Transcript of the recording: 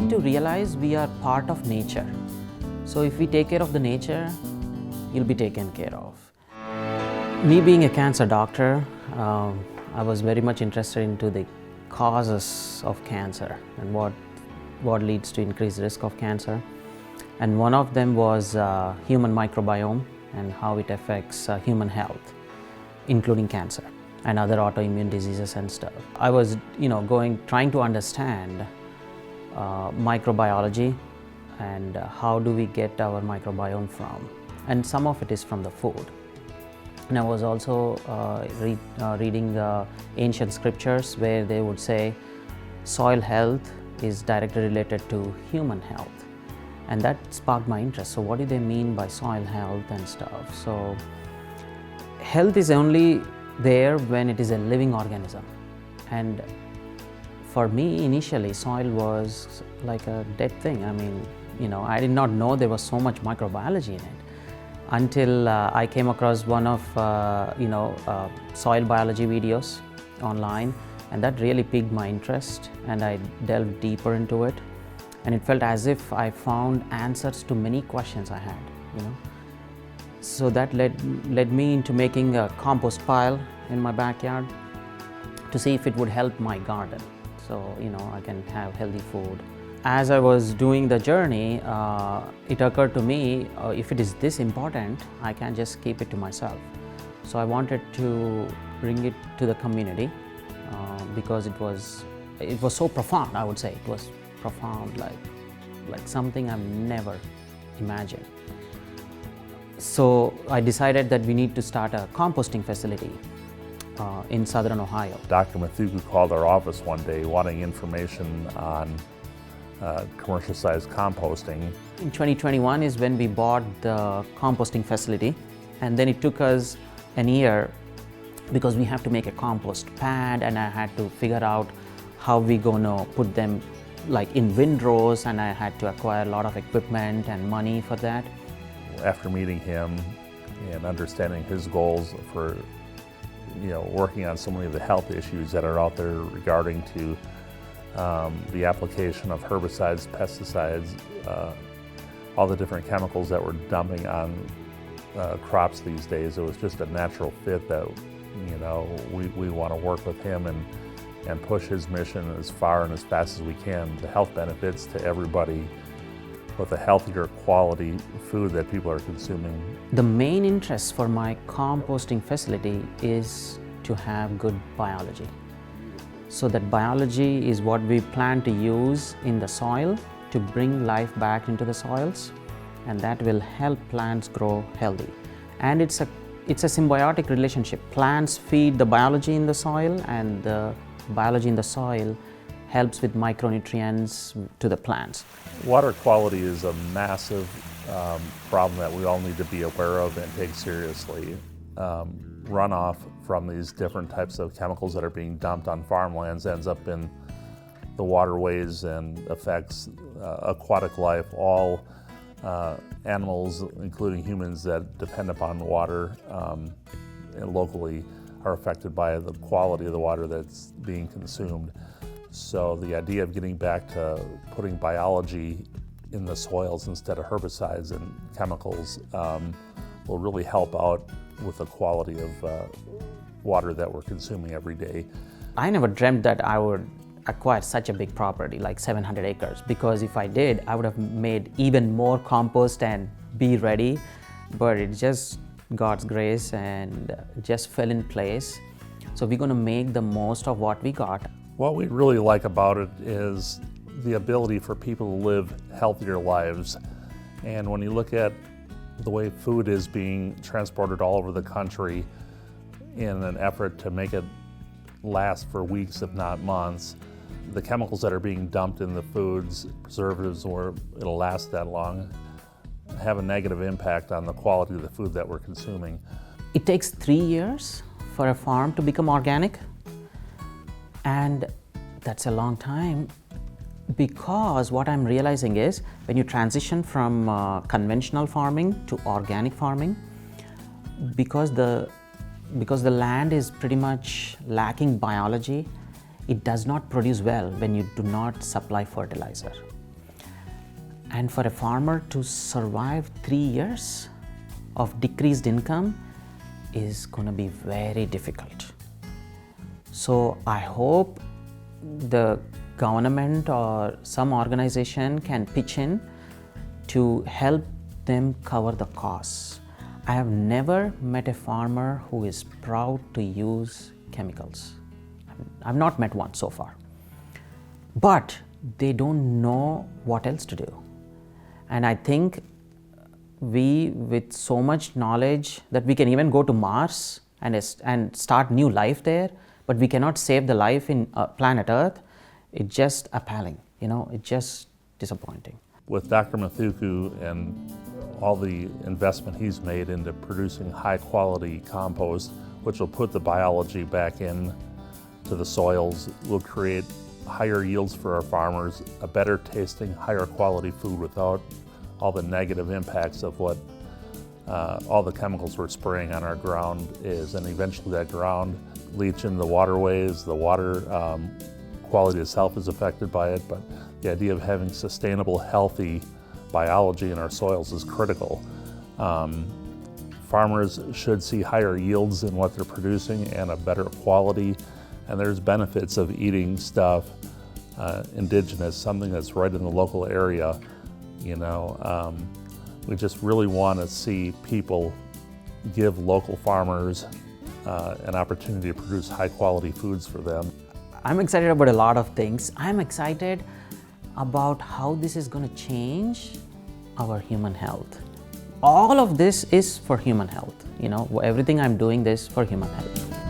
need to realize we are part of nature. So if we take care of the nature, you'll be taken care of. Me being a cancer doctor, I was very much interested into the causes of cancer and what leads to increased risk of cancer. And one of them was human microbiome and how it affects human health, including cancer and other autoimmune diseases and stuff. I was, trying to understand microbiology and how do we get our microbiome from, and some of it is from the food. And I was also reading ancient scriptures where they would say soil health is directly related to human health, and that sparked my interest. So what do they mean by soil health and stuff? So health is only there when it is a living organism, and for me initially soil was like a dead thing. I mean, I did not know there was so much microbiology in it until I came across one of soil biology videos online, and that really piqued my interest, and I delved deeper into it, and it felt as if I found answers to many questions I had. So that led me into making a compost pile in my backyard to see if it would help my garden, so I can have healthy food. As I was doing the journey, it occurred to me, if it is this important, I can't just keep it to myself. So I wanted to bring it to the community because it was so profound. I would say it was profound, like something I've never imagined. So I decided that we need to start a composting facility in southern Ohio. Dr. Mathuku called our office one day wanting information on commercial-sized composting. In 2021 is when we bought the composting facility, and then it took us an year because we have to make a compost pad, and I had to figure out how we gonna put them like in windrows, and I had to acquire a lot of equipment and money for that. After meeting him and understanding his goals for working on so many of the health issues that are out there regarding to the application of herbicides, pesticides, all the different chemicals that we're dumping on crops these days, it was just a natural fit that we want to work with him and push his mission as far and as fast as we can. The health benefits to everybody with a healthier quality food that people are consuming. The main interest for my composting facility is to have good biology. So that biology is what we plan to use in the soil to bring life back into the soils, and that will help plants grow healthy. And it's a symbiotic relationship. Plants feed the biology in the soil, and the biology in the soil helps with micronutrients to the plants. Water quality is a massive problem that we all need to be aware of and take seriously. Runoff from these different types of chemicals that are being dumped on farmlands ends up in the waterways and affects aquatic life. All animals, including humans that depend upon water and locally, are affected by the quality of the water that's being consumed. So the idea of getting back to putting biology in the soils instead of herbicides and chemicals will really help out with the quality of water that we're consuming every day. I never dreamt that I would acquire such a big property, like 700 acres, because if I did, I would have made even more compost and be ready, but it's just God's grace and just fell in place. So we're gonna make the most of what we got. What we really like about it is the ability for people to live healthier lives. And when you look at the way food is being transported all over the country in an effort to make it last for weeks, if not months, the chemicals that are being dumped in the foods, preservatives, or it'll last that long, have a negative impact on the quality of the food that we're consuming. It takes 3 years for a farm to become organic, and that's a long time, because what I'm realizing is when you transition from conventional farming to organic farming, because the land is pretty much lacking biology, it does not produce well when you do not supply fertilizer. And for a farmer to survive 3 years of decreased income is going to be very difficult. So I hope the government or some organization can pitch in to help them cover the costs. I have never met a farmer who is proud to use chemicals. I've not met one so far. But they don't know what else to do. And I think we, with so much knowledge that we can even go to Mars and start new life there, but we cannot save the life in planet Earth, it's just appalling, it's just disappointing. With Dr. Mathuku and all the investment he's made into producing high quality compost, which will put the biology back in to the soils, will create higher yields for our farmers, a better tasting, higher quality food without all the negative impacts of what all the chemicals we're spraying on our ground is. And eventually that ground leach in the waterways, the water quality itself is affected by it, but the idea of having sustainable, healthy biology in our soils is critical. Farmers should see higher yields in what they're producing and a better quality, and there's benefits of eating stuff indigenous, something that's right in the local area. We just really want to see people give local farmers an opportunity to produce high quality foods for them. I'm excited about a lot of things. I'm excited about how this is going to change our human health. All of this is for human health. Everything I'm doing this for human health.